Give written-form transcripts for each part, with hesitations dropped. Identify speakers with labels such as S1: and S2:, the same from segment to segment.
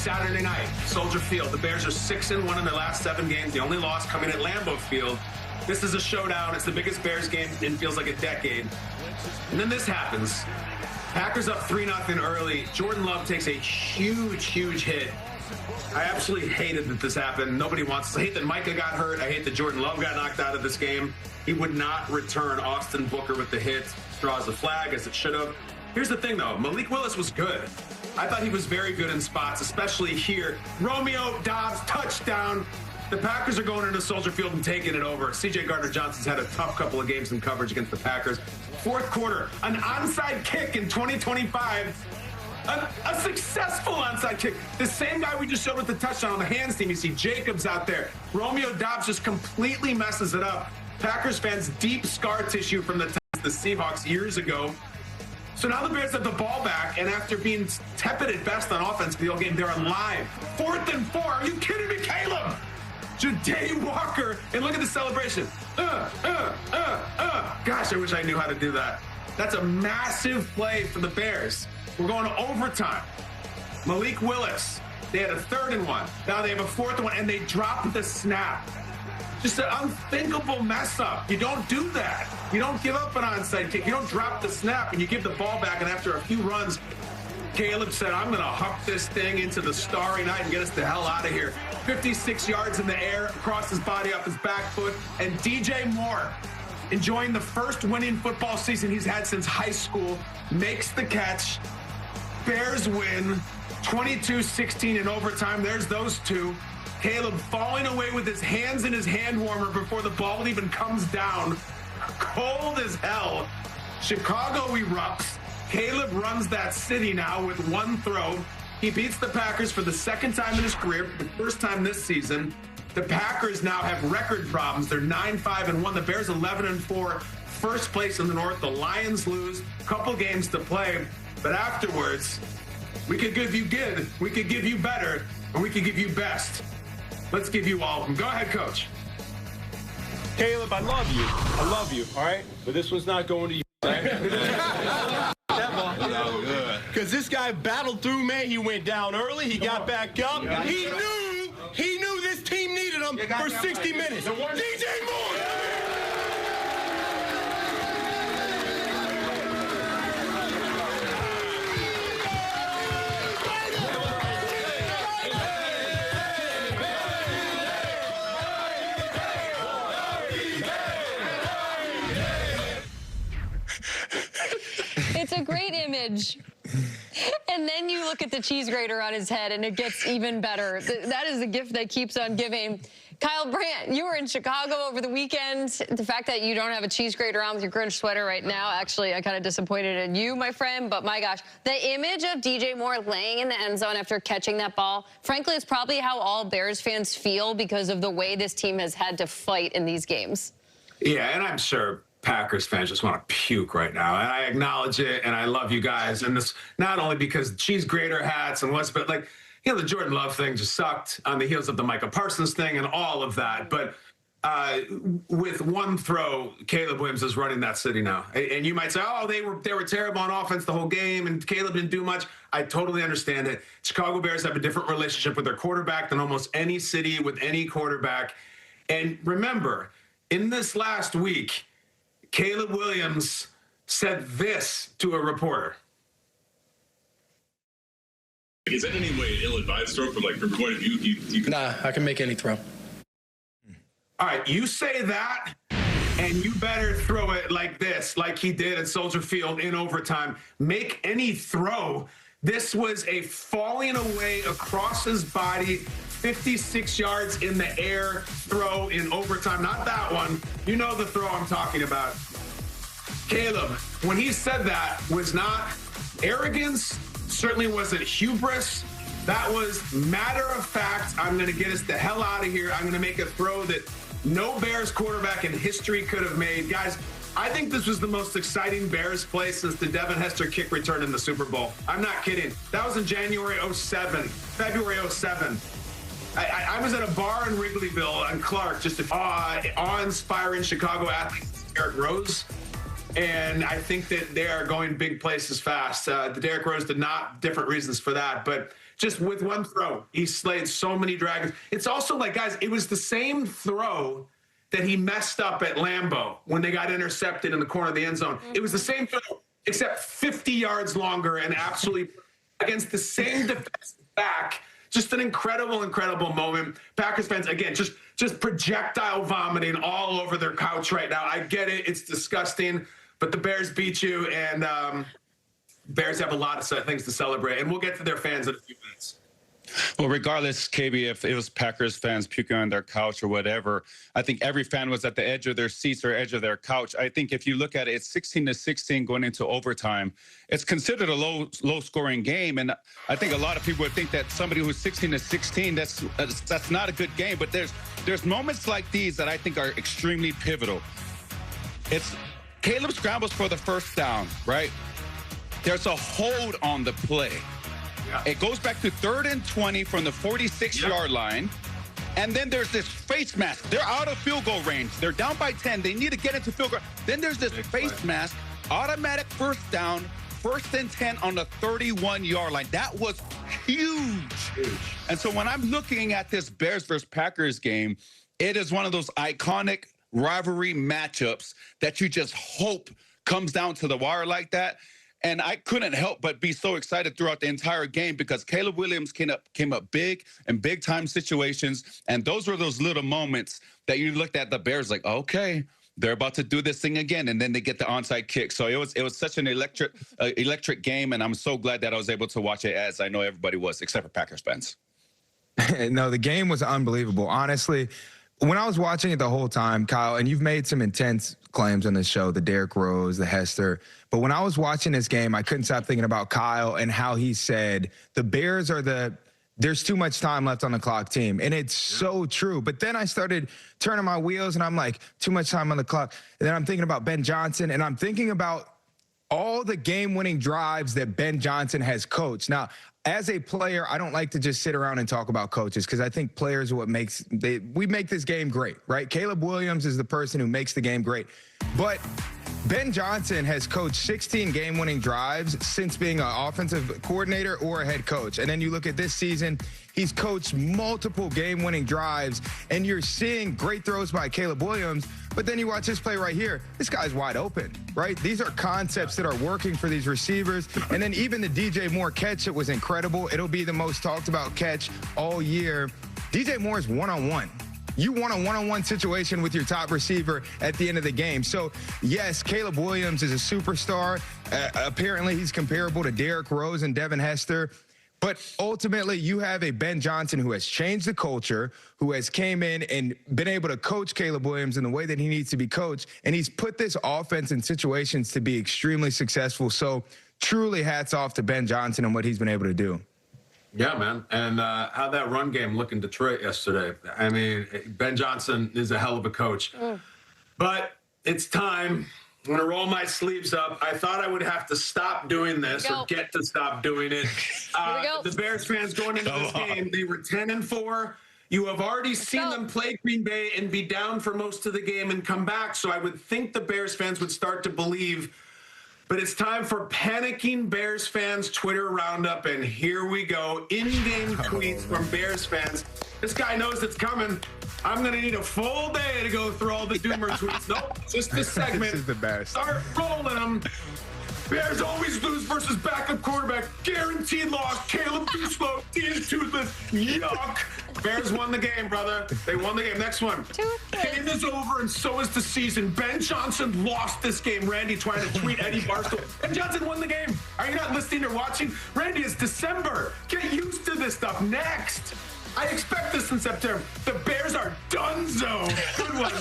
S1: Saturday night, Soldier Field. The Bears are 6-1 in their last 7 games. The only loss coming at Lambeau Field. This is a showdown. It's the biggest Bears game in feels like a decade. And then this happens. Packers up 3-0 early. Jordan Love takes a huge hit. I absolutely hated that this happened. Nobody wants to. I hate that Micah got hurt. I hate that Jordan Love got knocked out of this game. He would not return Austin Booker with the hit. Draws the flag as it should have. Here's the thing, though. Malik Willis was good. I thought he was very good in spots, especially here. Romeo Doubs, touchdown. The Packers are going into Soldier Field and taking it over. C.J. Gardner-Johnson's had a tough couple of games in coverage against the Packers. Fourth quarter, an onside kick in 2025. A successful onside kick. The same guy we just showed with the touchdown on the hands team. You see Jacobs out there. Romeo Doubs just completely messes it up. Packers fans, deep scar tissue from the Seahawks years ago. So now the Bears have the ball back, and after being tepid at best on offense for the whole game, they're alive. 4th and 4. Are you kidding me, Caleb? Ja'Day Walker, and look at the celebration. Gosh, I wish I knew how to do that. That's a massive play for the Bears. We're going to overtime. Malik Willis, they had a 3rd and 1. Now they have a 4th and 1, and they dropped the snap. Just an unthinkable mess up. You don't do that. You don't give up an onside kick. You don't drop the snap, and you give the ball back, and after a few runs, Caleb said, I'm going to huck this thing into the starry night and get us the hell out of here. 56 yards in the air, across his body, off his back foot, and DJ Moore, enjoying the first winning football season he's had since high school, makes the catch. Bears win 22-16 in overtime. There's those two. Caleb falling away with his hands in his hand warmer before the ball even comes down. Cold as hell. Chicago erupts. Caleb runs that city now with one throw. He beats the Packers for the 2nd time in his career, for the 1st time this season. The Packers now have record problems. They're 9-5-1. The Bears 11-4. First place in the North. The Lions lose. Couple games to play. But afterwards, we could give you good, we could give you better, or we could give you best. Let's give you all of them. Go ahead, Coach.
S2: Caleb, I love you, all right? But this one's not going to you, right? Because this guy battled through, man. He went down early. He got back up. He knew this team needed him for 60 minutes. DJ Moore!
S3: It's a great image. And then you look at the cheese grater on his head, and it gets even better. That is a gift that keeps on giving. Kyle Brandt, you were in Chicago over the weekend. The fact that you don't have a cheese grater on with your Grinch sweater right now, actually, I'm kind of disappointed in you, my friend. But my gosh, the image of DJ Moore laying in the end zone after catching that ball, frankly, it's probably how all Bears fans feel because of the way this team has had to fight in these games.
S1: Yeah, and I'm sure Packers fans just want to puke right now. And I acknowledge it, and I love you guys. And this not only because cheese grater hats and what's, but like, you know, the Jordan Love thing just sucked on the heels of the Micah Parsons thing and all of that. But with one throw, Caleb Williams is running that city now. And you might say, oh, they were terrible on offense the whole game, and Caleb didn't do much. I totally understand it. Chicago Bears have a different relationship with their quarterback than almost any city with any quarterback. And remember, in this last week, Caleb Williams said this to a reporter.
S4: Is that in any way ill-advised throw from your point of view?
S5: Nah, I can make any throw.
S1: All right, you say that, and you better throw it like this, like he did at Soldier Field in overtime. Make any throw. This was a falling away across his body, 56 yards in the air throw in overtime. Not that one. You know the throw I'm talking about. Caleb, when he said that, was not arrogance, certainly wasn't hubris. That was matter of fact. I'm going to get us the hell out of here. I'm going to make a throw that no Bears quarterback in history could have made. Guys, I think this was the most exciting Bears play since the Devin Hester kick return in the Super Bowl. I'm not kidding. That was in February 07. I was at a bar in Wrigleyville on Clark, just awe-inspiring Chicago athlete, Derrick Rose. And I think that they are going big places fast. The Derrick Rose did not, different reasons for that. But just with one throw, he slayed so many dragons. It's also like, guys, it was the same throw that he messed up at Lambeau when they got intercepted in the corner of the end zone. It was the same throw, except 50 yards longer and absolutely against the same defensive back. Just an incredible, incredible moment. Packers fans, again, just projectile vomiting all over their couch right now. I get it. It's disgusting. But the Bears beat you, and Bears have a lot of things to celebrate. And we'll get to their fans in a few minutes.
S6: Well, regardless, KB, if it was Packers fans puking on their couch or whatever, I think every fan was at the edge of their seats or edge of their couch. I think if you look at it, it's 16-16 going into overtime. It's considered a low-scoring game, and I think a lot of people would think that somebody who's 16-16, that's not a good game. But there's moments like these that I think are extremely pivotal. It's Caleb scrambles for the first down, right? There's a hold on the play. Yeah. It goes back to 3rd and 20 from the 46-yard line. And then there's this face mask. They're out of field goal range. They're down by 10. They need to get into field goal. Then there's this face mask, automatic first down, 1st and 10 on the 31-yard line. That was huge. And so when I'm looking at this Bears versus Packers game, it is one of those iconic rivalry matchups that you just hope comes down to the wire like that. And I couldn't help but be so excited throughout the entire game because Caleb Williams came up big in big-time situations, and those were those little moments that you looked at the Bears like, okay, they're about to do this thing again, and then they get the onside kick. So it was such an electric game, and I'm so glad that I was able to watch it, as I know everybody was, except for Packers fans.
S7: No, the game was unbelievable. Honestly, when I was watching it the whole time, Kyle, and you've made some intense claims on this show, the Derrick Rose, the Hester, but when I was watching this game, I couldn't stop thinking about Kyle and how he said the Bears are there's too much time left on the clock team. And it's so true. But then I started turning my wheels and I'm like, too much time on the clock. And then I'm thinking about Ben Johnson, and I'm thinking about all the game-winning drives that Ben Johnson has coached. Now, as a player, I don't like to just sit around and talk about coaches because I think players are what we make this game great, right? Caleb Williams is the person who makes the game great. But Ben Johnson has coached 16 game-winning drives since being an offensive coordinator or a head coach. And then you look at this season, he's coached multiple game-winning drives, and you're seeing great throws by Caleb Williams, but then you watch this play right here. This guy's wide open, right? These are concepts that are working for these receivers. And then even the DJ Moore catch, it was incredible. It'll be the most talked about catch all year. DJ Moore is one-on-one. You want a one-on-one situation with your top receiver at the end of the game. So, yes, Caleb Williams is a superstar. Apparently, he's comparable to Derrick Rose and Devin Hester. But ultimately, you have a Ben Johnson who has changed the culture, who has came in and been able to coach Caleb Williams in the way that he needs to be coached. And he's put this offense in situations to be extremely successful. So, truly hats off to Ben Johnson and what he's been able to do.
S1: Yeah, man. And how'd that run game look in Detroit yesterday? I mean, Ben Johnson is a hell of a coach. But it's time. I'm going to roll my sleeves up. I thought I would have to stop doing this or get to stop doing it. The Bears fans going into this game, they were 10-4. You have already seen them play Green Bay and be down for most of the game and come back. So I would think the Bears fans would start to believe. But it's time for Panicking Bears Fans Twitter Roundup, and here we go. In-game tweets from Bears fans. This guy knows it's coming. I'm going to need a full day to go through all the Doomer tweets. Nope, just this segment.
S7: This is the best.
S1: Start rolling them. Bears always lose versus backup quarterback. Guaranteed loss. Caleb too slow. He is toothless. Yuck. Bears won the game, brother. They won the game. Next one. Game is over, and so is the season. Ben Johnson lost this game. Randy trying to tweet Eddie Barstow. Ben Johnson won the game. Are you not listening or watching? Randy, it's December. Get used to this stuff. Next. I expect this in September. The Bears are donezo. Good one.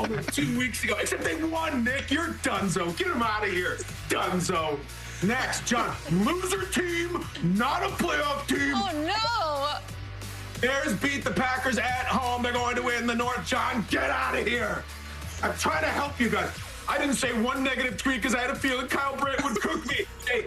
S1: Like 2 weeks ago. Except they won, Nick. You're donezo. Get them out of here. Donezo. Next, John. Loser team, not a playoff team.
S3: Oh, no.
S1: Bears beat the Packers at home. They're going to win the North. John, get out of here. I'm trying to help you guys. I didn't say one negative tweet because I had a feeling Kyle Brandt would cook me. Hey,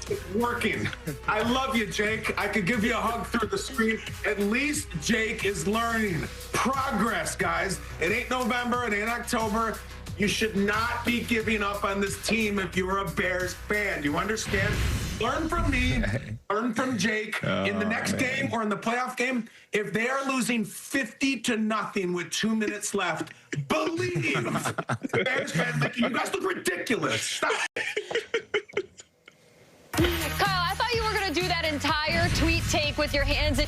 S1: it's working. I love you, Jake. I could give you a hug through the screen. At least Jake is learning. Progress, guys. It ain't November. It ain't October. You should not be giving up on this team if you're a Bears fan. Do you understand? Learn from me. learn from Jake in the next game or in the playoff game. If they are losing 50-0 with 2 minutes left, believe Bears fans, like, you guys look ridiculous. Stop.
S3: Kyle, I thought you were going to do that entire tweet take with your hands in